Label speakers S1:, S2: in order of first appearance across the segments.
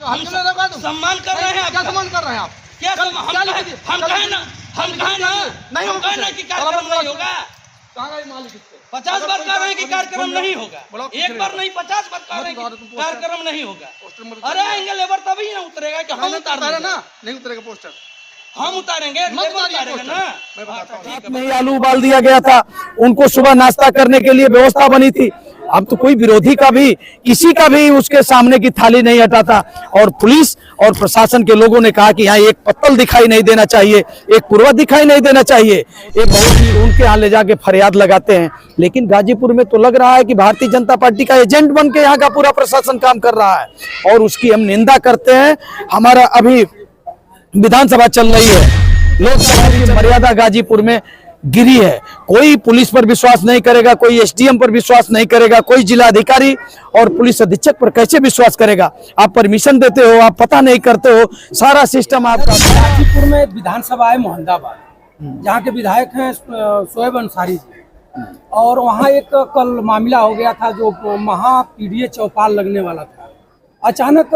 S1: हम सम्मान कर रहे हैं।
S2: क्या सम्मान कर रहे हैं आप?
S1: क्या हम कहें ना कि कार्यक्रम नहीं होगा। 50 बार कह रहे हैं कि कार्यक्रम नहीं होगा, एक बार नहीं 50 बार कह रहे हैं कि कार्यक्रम नहीं होगा। अरे आएंगे लेबर तभी ना उतरेगा कि हम उतारे ना,
S2: नहीं उतरेगा पोस्टर,
S1: हम उतारेंगे, लेबर उतारेगा ना।
S3: में आलू उबाल दिया गया था, उनको सुबह नाश्ता करने के लिए व्यवस्था बनी थी। अब तो कोई विरोधी का भी, किसी का भी उसके सामने की थाली नहीं हटाता। और पुलिस और प्रशासन के लोगों ने कहा कि यहाँ एक पत्तल दिखाई नहीं देना चाहिए, एक पुरवा दिखाई नहीं देना चाहिए। ये बहुत ही उनके यहाँ ले जाके फरियाद लगाते हैं। लेकिन गाजीपुर में तो लग रहा है कि भारतीय जनता पार्टी का एजेंट बन के यहाँ का पूरा प्रशासन काम कर रहा है और उसकी हम निंदा करते हैं। हमारा अभी विधानसभा चल रही है, लोकसभा की मर्यादा गाजीपुर में गिरी है। कोई पुलिस पर विश्वास नहीं करेगा, कोई एसडीएम पर विश्वास नहीं करेगा, कोई जिला अधिकारी और पुलिस अधीक्षक पर कैसे विश्वास करेगा। आप परमिशन देते हो, आप पता नहीं करते हो, सारा सिस्टम आपका।
S4: गाजीपुर में विधानसभा है मोहम्मदाबाद, जहाँ के विधायक हैं शोएब अंसारी जी, और वहाँ एक कल मामला हो गया था जो महा पीडीए चौपाल लगने वाला था। अचानक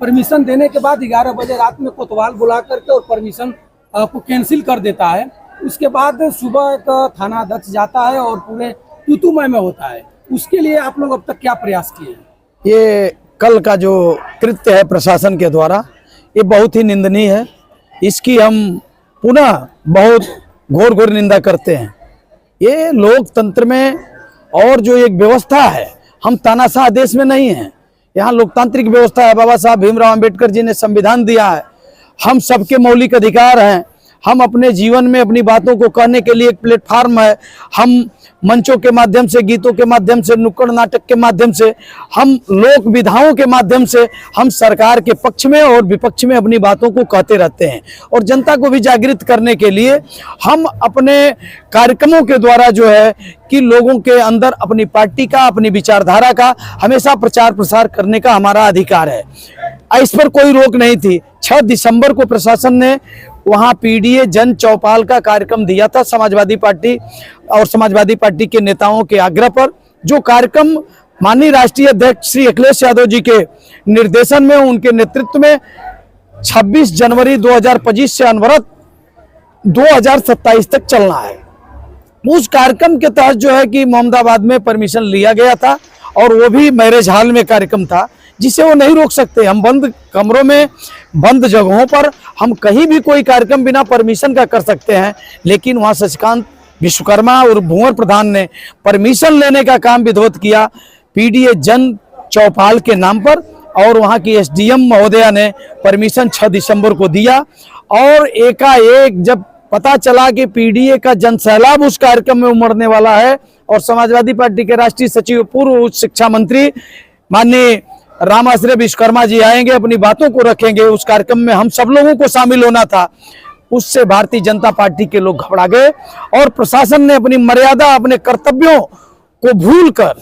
S4: परमिशन देने के बाद 11 बजे रात में कोतवाल बुला करके और परमिशन को कैंसिल कर देता है। उसके बाद सुबह एक थाना अध्यक्ष जाता है और पूरे तूतुमय में होता है। उसके लिए आप लोग अब तक क्या प्रयास किए हैं?
S3: ये कल का जो कृत्य है प्रशासन के द्वारा, ये बहुत ही निंदनीय है। इसकी हम पुनः बहुत घोर निंदा करते हैं। ये लोकतंत्र में और जो एक व्यवस्था है, हम तानाशाह देश में नहीं हैं, यहाँ लोकतांत्रिक व्यवस्था है। बाबा साहब भीमराव अंबेडकर जी ने संविधान दिया है, हम सबके मौलिक अधिकार हैं। हम अपने जीवन में अपनी बातों को कहने के लिए एक प्लेटफार्म है। हम मंचों के माध्यम से, गीतों के माध्यम से, नुक्कड़ नाटक के माध्यम से, हम लोक विधाओं के माध्यम से हम सरकार के पक्ष में और विपक्ष में अपनी बातों को कहते रहते हैं। और जनता को भी जागृत करने के लिए हम अपने कार्यक्रमों के द्वारा जो है कि लोगों के अंदर अपनी पार्टी का, अपनी विचारधारा का हमेशा प्रचार प्रसार करने का हमारा अधिकार है। इस पर कोई रोक नहीं थी। 6 दिसंबर को प्रशासन ने वहां पीडीए जन चौपाल का कार्यक्रम दिया था समाजवादी पार्टी और समाजवादी पार्टी के नेताओं के आग्रह पर। जो कार्यक्रम माननीय राष्ट्रीय अध्यक्ष श्री अखिलेश यादव जी के निर्देशन में, उनके नेतृत्व में 26 जनवरी 2025 से अनवरत 2027 तक चलना है। उस कार्यक्रम के तहत जो है कि मोहम्मदाबाद में परमिशन लिया गया था और वो भी मैरिज हॉल में कार्यक्रम था, जिसे वो नहीं रोक सकते। हम बंद कमरों में, बंद जगहों पर हम कहीं भी कोई कार्यक्रम बिना परमिशन का कर सकते हैं। लेकिन वहाँ शशिकांत विश्वकर्मा और भूंवर प्रधान ने परमिशन लेने का काम विधिवत किया पीडीए जन चौपाल के नाम पर, और वहाँ की एसडीएम महोदया ने परमिशन 6 दिसंबर को दिया। और एकाएक जब पता चला कि पीडीए का जनसैलाब उस कार्यक्रम में उमड़ने वाला है और समाजवादी पार्टी के राष्ट्रीय सचिव, पूर्व उच्च शिक्षा मंत्री माननीय रामाश्रय विश्वकर्मा जी आएंगे, अपनी बातों को रखेंगे, उस कार्यक्रम में हम सब लोगों को शामिल होना था। उससे भारतीय जनता पार्टी के लोग घबरा गए और प्रशासन ने अपनी मर्यादा, अपने कर्तव्यों को भूलकर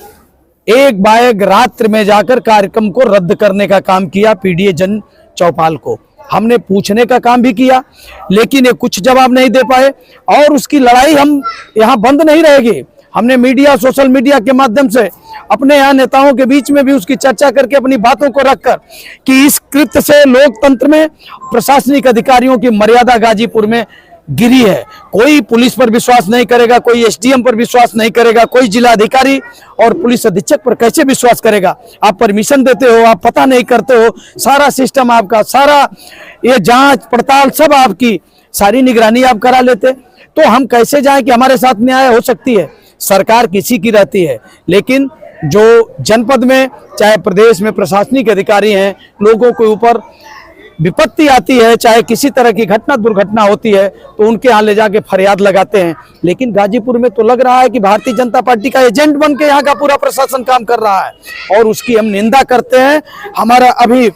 S3: एक बाएग रात्रि में जाकर कार्यक्रम को रद्द करने का काम किया पीडीए जन चौपाल को। हमने पूछने का काम भी किया, लेकिन ये कुछ जवाब नहीं दे पाए। और उसकी लड़ाई हम यहाँ बंद नहीं रहेगी। हमने मीडिया, सोशल मीडिया के माध्यम से अपने यहाँ नेताओं के बीच में भी उसकी चर्चा करके अपनी बातों को रखकर कि इस कृत्य से लोकतंत्र में प्रशासनिक अधिकारियों की मर्यादा गाजीपुर में गिरी है। कोई पुलिस पर विश्वास नहीं करेगा, कोई एसडीएम पर विश्वास नहीं करेगा, कोई जिला अधिकारी और पुलिस अधीक्षक पर कैसे विश्वास करेगा। आप परमिशन देते हो, आप पता नहीं करते हो, सारा सिस्टम आपका, सारा ये जांच पड़ताल सब आपकी, सारी निगरानी आप करा लेते, तो हम कैसे जाएं कि हमारे साथ न्याय हो सकती है। सरकार किसी की रहती है, लेकिन जो जनपद में, चाहे प्रदेश में प्रशासनिक अधिकारी हैं, लोगों के ऊपर विपत्ति आती है, चाहे किसी तरह की घटना दुर्घटना होती है, तो उनके यहाँ ले जाके फरियाद लगाते हैं। लेकिन गाजीपुर में तो लग रहा है कि भारतीय जनता पार्टी का एजेंट बन के यहाँ का पूरा प्रशासन काम कर रहा है और उसकी हम निंदा करते हैं। हमारा अभी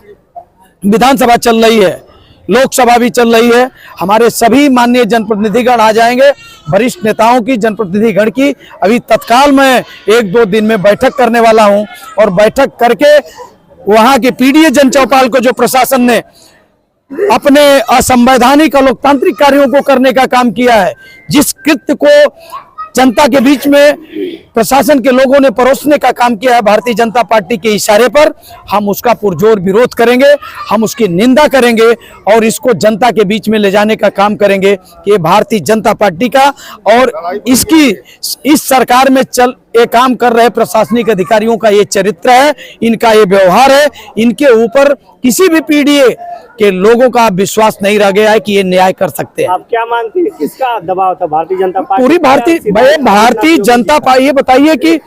S3: विधानसभा चल रही है, लोकसभा भी चल रही है। हमारे सभी माननीय जनप्रतिनिधिगण आ जाएंगे, वरिष्ठ नेताओं की, जनप्रतिनिधिगण की अभी तत्काल मैं 1-2 दिन में बैठक करने वाला हूं और बैठक करके वहां के पीडीए जन चौपाल को जो प्रशासन ने अपने असंवैधानिक और लोकतांत्रिक कार्यों को करने का काम किया है, जिस कृत्य को जनता के बीच में प्रशासन के लोगों ने परोसने का काम किया है भारतीय जनता पार्टी के इशारे पर, हम उसका पुरजोर विरोध करेंगे, हम उसकी निंदा करेंगे और इसको जनता के बीच में ले जाने का काम करेंगे कि ये भारतीय जनता पार्टी का और इसकी इस सरकार में ये काम कर रहे प्रशासनिक अधिकारियों का ये चरित्र है, इनका ये व्यवहार है, इनके ऊपर किसी भी पीडीए के लोगों का विश्वास नहीं रह गया है कि ये न्याय कर सकते हैं।
S2: आप क्या मानते हैं किसका दबाव था? भारतीय जनता पार्टी?
S3: पूरी भारतीय जनता पार्टी। ये बताइए कि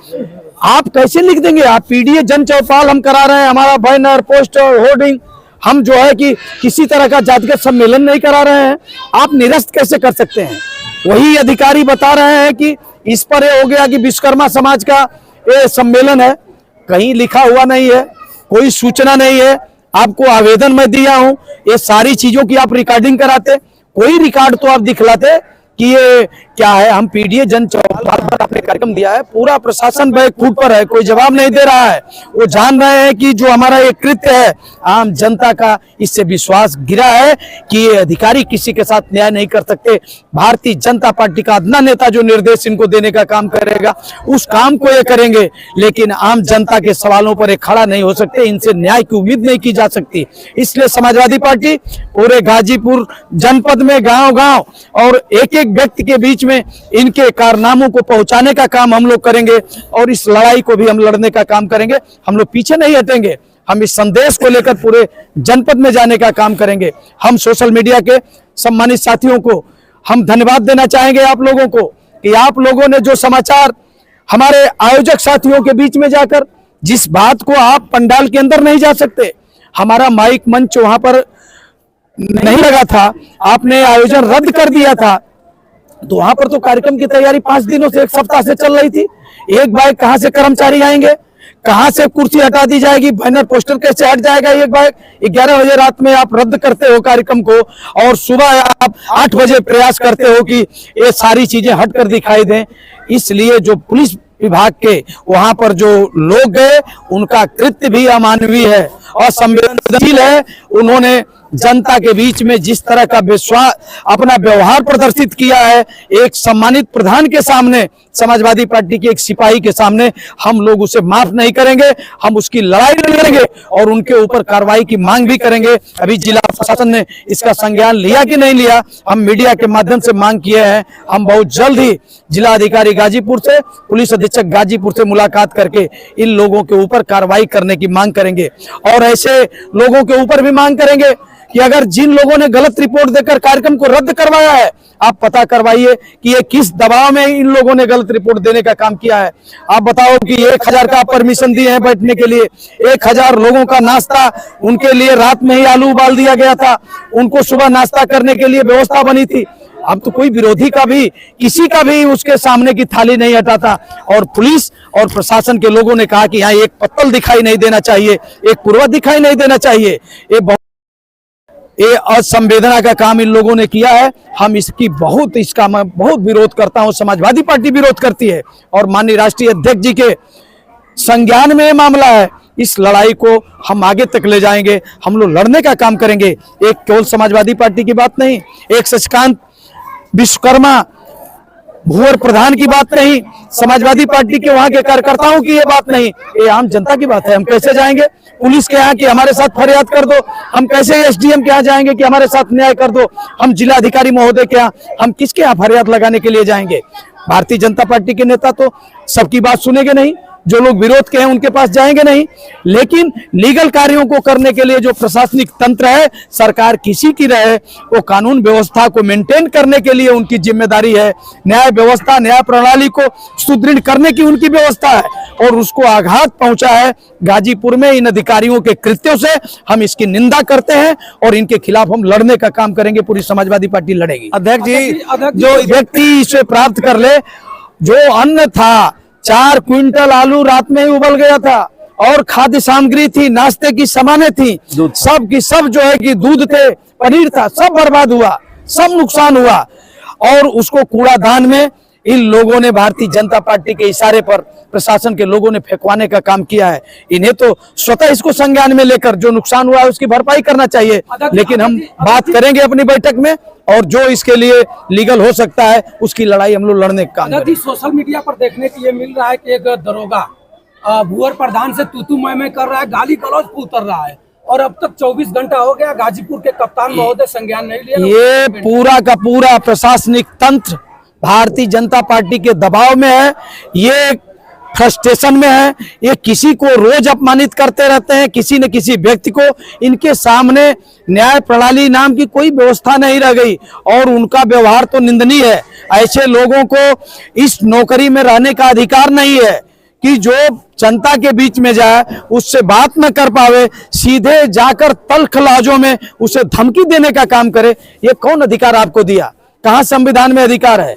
S3: आप कैसे लिख देंगे? आप पीडीए जन चौपाल हम करा रहे हैं, हमारा बैनर पोस्टर होर्डिंग, हम जो है कि किसी तरह का जातिगत सम्मेलन नहीं करा रहे हैं, आप निरस्त कैसे कर सकते हैं? वही अधिकारी बता रहे हैं कि इस पर ये हो गया कि विश्वकर्मा समाज का ये सम्मेलन है, कहीं लिखा हुआ नहीं है, कोई सूचना नहीं है। आपको आवेदन मैं दिया हूं, ये सारी चीजों की आप रिकॉर्डिंग कराते, कोई रिकॉर्ड तो आप दिखलाते कि ये क्या है। हम पीडीए जन चौपाल पर आपने कार्यक्रम दिया है, पूरा प्रशासन बैकफुट पर है, कोई जवाब नहीं दे रहा है। वो जान रहे हैं कि जो हमारा ये कृत्य है आम जनता का, इससे विश्वास गिरा है कि ये अधिकारी किसी के साथ न्याय नहीं कर सकते। भारतीय जनता पार्टी का अदना नेता जो निर्देश इनको देने का काम करेगा उस काम को ये करेंगे, लेकिन आम जनता के सवालों पर ये खड़ा नहीं हो सकते, इनसे न्याय की उम्मीद नहीं की जा सकती। इसलिए समाजवादी पार्टी पूरे गाजीपुर जनपद में गांव-गांव और एक-एक व्यक्ति के बीच में इनके कारनामों को पहुंचाने का काम हम लोग करेंगे और इस लड़ाई को भी हम लड़ने का काम करेंगे। हम लोग पीछे नहीं हटेंगे, हम इस संदेश को लेकर पूरे जनपद में जाने का काम करेंगे। हम सोशल मीडिया के सम्मानित साथियों को हम धन्यवाद देना चाहेंगे आप लोगों को कि आप लोगों ने जो समाचार हमारे आयोजक साथियों के बीच में जाकर, जिस बात को आप पंडाल के अंदर नहीं जा सकते, हमारा माइक मंच वहां पर नहीं लगा था, आपने आयोजन रद्द कर दिया था, तो वहां पर तो कार्यक्रम की तैयारी 5 दिनों से, 1 सप्ताह से चल रही थी। एक बाइक कहां से कर्मचारी आएंगे, कहां से कुर्सी हटा दी जाएगी, बैनर पोस्टर कैसे हट जाएगा? एक बाइक 11 बजे रात में आप रद्द करते हो कार्यक्रम को और सुबह आप 8 बजे प्रयास करते हो कि ये सारी चीजें हटकर दिखाई दें। इसलिए जो पुलिस विभाग के वहां पर जो लोग गए, उनका कृत्य भी अमानवीय है, असंवेदनशील है। उन्होंने जनता के बीच में जिस तरह का विश्वास अपना व्यवहार प्रदर्शित किया है, एक सम्मानित प्रधान के सामने, समाजवादी पार्टी के एक सिपाही के सामने, हम लोग उसे माफ नहीं करेंगे। हम उसकी लड़ाई लड़ेंगे और उनके ऊपर कार्रवाई की मांग भी करेंगे। अभी जिला प्रशासन ने इसका संज्ञान लिया कि नहीं लिया, हम मीडिया के माध्यम से मांग किए हैं। हम बहुत जल्द ही जिला अधिकारी गाजीपुर से, पुलिस अधीक्षक गाजीपुर से मुलाकात करके इन लोगों के ऊपर कार्रवाई करने की मांग करेंगे और ऐसे लोगों के ऊपर भी मांग करेंगे कि अगर जिन लोगों ने गलत रिपोर्ट देकर कार्यक्रम को रद्द करवाया है, आप पता करवाइए कि ये किस दबाव में इन लोगों ने गलत रिपोर्ट देने का काम किया है। आप बताओ कि 1000 का परमिशन दिए हैं बैठने के लिए, 1000 लोगों का नाश्ता, उनके लिए रात में ही आलू उबाल दिया गया था, उनको सुबह नाश्ता करने के लिए व्यवस्था बनी थी। अब तो कोई विरोधी का भी, किसी का भी उसके सामने की थाली नहीं हटाता और पुलिस और प्रशासन के लोगों ने कहा कि यहाँ एक पत्तल दिखाई नहीं देना चाहिए, एक पुरवा दिखाई नहीं देना चाहिए। ये असंवेदना का काम इन लोगों ने किया है। हम इसका मैं बहुत विरोध करता हूं, समाजवादी पार्टी विरोध करती है और माननीय राष्ट्रीय अध्यक्ष जी के संज्ञान में मामला है। इस लड़ाई को हम आगे तक ले जाएंगे, हम लोग लड़ने का काम करेंगे। एक केवल समाजवादी पार्टी की बात नहीं, एक शशिकांत विश्वकर्मा भूवर प्रधान की बात नहीं, समाजवादी पार्टी के वहां के कार्यकर्ताओं की ये बात नहीं, ये आम जनता की बात है। हम कैसे जाएंगे पुलिस के यहाँ कि हमारे साथ फरियाद कर दो? हम कैसे एसडीएम के यहाँ जाएंगे कि हमारे साथ न्याय कर दो? हम जिला अधिकारी महोदय के यहाँ, हम किसके यहाँ फरियाद लगाने के लिए जाएंगे? भारतीय जनता पार्टी के नेता तो सबकी बात सुनेंगे नहीं, जो लोग विरोध के हैं उनके पास जाएंगे नहीं, लेकिन लीगल कार्यों को करने के लिए जो प्रशासनिक तंत्र है, सरकार किसी की रहे, वो कानून व्यवस्था को मेंटेन करने के लिए उनकी जिम्मेदारी है। न्याय व्यवस्था, न्याय प्रणाली को सुदृढ़ करने की उनकी व्यवस्था है और उसको आघात पहुंचा है गाजीपुर में इन अधिकारियों के कृत्यों से। हम इसकी निंदा करते हैं और इनके खिलाफ हम लड़ने का काम करेंगे, पूरी समाजवादी पार्टी लड़ेगी। अध्यक्ष जी, जो व्यक्ति इसे प्राप्त कर ले, जो अन्न था, 4 क्विंटल आलू रात में ही उबल गया था और खाद्य सामग्री थी, नाश्ते की सामानें थी, सब की सब जो है कि दूध थे, पनीर था, सब बर्बाद हुआ, सब नुकसान हुआ और उसको कूड़ादान में इन लोगों ने भारतीय जनता पार्टी के इशारे पर प्रशासन के लोगों ने फेंकवाने का काम किया है। इन्हें तो स्वतः इसको संज्ञान में लेकर जो नुकसान हुआ है उसकी भरपाई करना चाहिए, लेकिन हम बात करेंगे अपनी बैठक में और जो इसके लिए लीगल हो सकता है उसकी लड़ाई हम लोग लड़ने का काम करेंगे।
S4: सोशल मीडिया पर देखने के लिए मिल रहा है कि एक दरोगा भूअर प्रधान से तू मैं कर रहा है, गाली गलौज उतर रहा है, और अब तक 24 घंटा हो गया, गाजीपुर के कप्तान महोदय संज्ञान नहीं लिया।
S3: ये पूरा का पूरा प्रशासनिक तंत्र भारतीय जनता पार्टी के दबाव में है, ये फ्रस्ट्रेशन में है, ये किसी को रोज अपमानित करते रहते हैं, किसी न किसी व्यक्ति को। इनके सामने न्याय प्रणाली नाम की कोई व्यवस्था नहीं रह गई और उनका व्यवहार तो निंदनीय है। ऐसे लोगों को इस नौकरी में रहने का अधिकार नहीं है कि जो जनता के बीच में जाए, उससे बात न कर पावे, सीधे जाकर तल्ख लहजों में उसे धमकी देने का काम करे। ये कौन अधिकार आपको दिया? कहाँ संविधान में अधिकार है?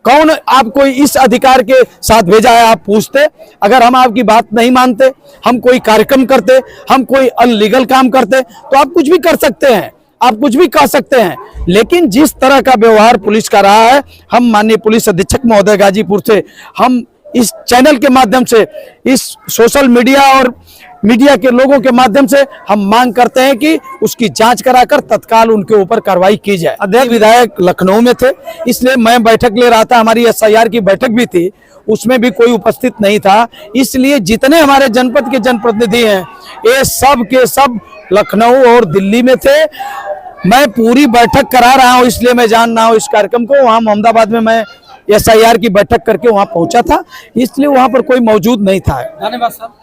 S3: कौन आपको इस अधिकार के साथ भेजा है? आप पूछते। अगर हम आपकी बात नहीं मानते, हम कोई कार्यक्रम करते, हम कोई अनलीगल काम करते, तो आप कुछ भी कर सकते हैं, आप कुछ भी कह सकते हैं। लेकिन जिस तरह का व्यवहार पुलिस का रहा है, हम माननीय पुलिस अधीक्षक महोदय गाजीपुर से हम इस चैनल के माध्यम से, इस सोशल मीडिया और मीडिया के लोगों के माध्यम से हम मांग करते हैं कि उसकी जांच कराकर तत्काल उनके ऊपर कार्रवाई की जाए। अध्यक्ष विधायक लखनऊ में थे, इसलिए मैं बैठक ले रहा था। हमारी SIR की बैठक भी थी, उसमें भी कोई उपस्थित नहीं था। इसलिए जितने हमारे जनपद के जनप्रतिनिधि हैं, ये सब के सब लखनऊ और दिल्ली में थे। मैं पूरी बैठक करा रहा हूँ, इसलिए मैं जान रहा हूँ इस कार्यक्रम को। वहाँ मोहम्मदाबाद में मैं SIR की बैठक करके वहाँ पहुंचा था, इसलिए वहाँ पर कोई मौजूद नहीं था।
S4: धन्यवाद साहब।